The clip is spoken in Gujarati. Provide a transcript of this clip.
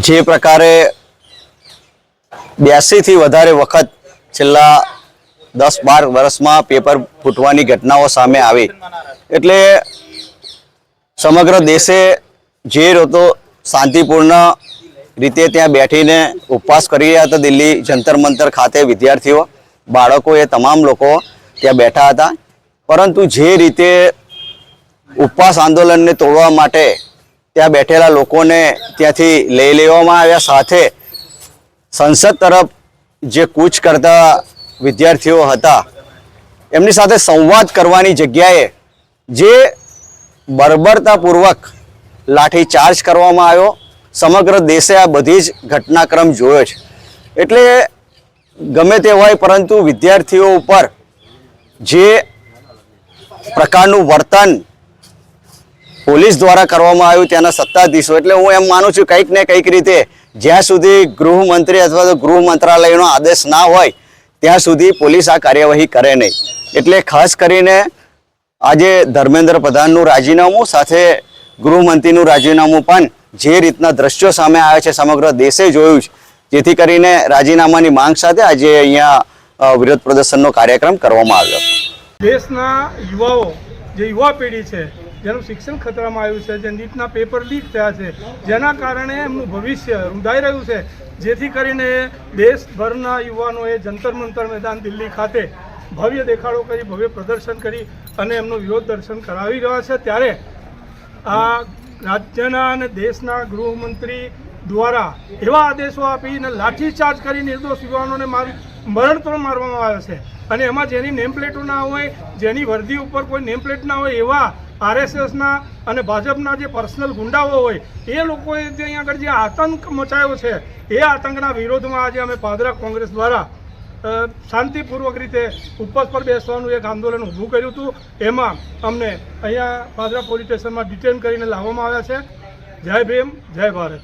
જે પ્રકારે 82 થી વધારે વખત છેલ્લા 10-12 વર્ષમાં પેપર ફૂટવાની ઘટનાઓ સામે આવી, એટલે સમગ્ર દેશે જે રીતે શાંતિપૂર્ણ રીતે ત્યાં બેઠીને ઉપવાસ કરી રહ્યા હતા દિલ્હી જંતર મંતર ખાતે વિદ્યાર્થીઓ, બાળકો, એ તમામ લોકો ત્યાં બેઠા હતા, પરંતુ જે રીતે ઉપવાસ આંદોલનને તોડવા માટે ત્યાં બેઠેલા લોકોને ત્યાંથી લઈ લેવામાં આવ્યા, સાથે સંસદ તરફ જે કૂચ કરતા વિદ્યાર્થીઓ હતા એમની સાથે સંવાદ કરવાની જગ્યાએ જે બર્બરતાપૂર્વક લાઠીચાર્જ કરવામાં આવ્યો, સમગ્ર દેશે આ બધી જ ઘટનાક્રમ જોયો છે। એટલે ગમે તે હોય, પરંતુ વિદ્યાર્થીઓ ઉપર જે પ્રકારનું વર્તન પોલીસ દ્વારા કરવામાં આવ્યું ત્યાંના સત્તાધીશો, એટલે હું એમ માનું છું કંઈક ને કંઈક રીતે જ્યાં સુધી ગૃહમંત્રી અથવા તો ગૃહ મંત્રાલયનો આદેશ ના હોય ત્યાં સુધી પોલીસ આ કાર્યવાહી કરે નહીં। એટલે ખાસ કરીને આજે ધર્મેન્દ્ર પ્રધાનનું રાજીનામું સાથે ગૃહમંત્રીનું રાજીનામું પણ જે રીતના દ્રશ્યો સામે આવ્યા છે સમગ્ર દેશે જોયું છે, જેથી કરીને રાજીનામાની માંગ સાથે આજે અહીંયા વિરોધ પ્રદર્શનનો કાર્યક્રમ કરવામાં આવ્યો। દેશના યુવાઓ, જે યુવા પેઢી છે જેનું શિક્ષણ ખતરામાં આવ્યું છે, જે નીટના પેપર લીક થયા છે, જેના કારણે એમનું ભવિષ્ય રૂંધાઈ રહ્યું છે, જેથી કરીને દેશભરના યુવાનોએ જંતર મંતર મેદાન દિલ્હી ખાતે ભવ્ય દેખાડો કરી, ભવ્ય પ્રદર્શન કરી અને એમનું વિરોધ દર્શન કરાવી રહ્યા છે। ત્યારે આ રાજ્યના અને દેશના ગૃહમંત્રી દ્વારા એવા આદેશો આપીને લાઠીચાર્જ કરી નિર્દોષ યુવાનોને મરણતોડ મારવામાં આવે છે, અને એમાં જેની નેમપ્લેટો ના હોય, જેની વર્દી ઉપર કોઈ નેમપ્લેટ ના હોય, એવા આરએસએસના અને ભાજપના જે પર્સનલ ગુંડાઓ હોય એ લોકોએ જે અહીંયા આગળ જે આતંક મચાયો છે, એ આતંકના વિરોધમાં આજે અમે પાદરા કોંગ્રેસ દ્વારા શાંતિપૂર્વક રીતે ઉપવાસ પર બેસવાનું એક આંદોલન ઊભું કર્યું હતું। એમાં અમને અહીંયા પાદરા પોલીસ સ્ટેશનમાં ડિટેન કરીને લાવવામાં આવ્યા છે। જય ભીમ, જય ભારત।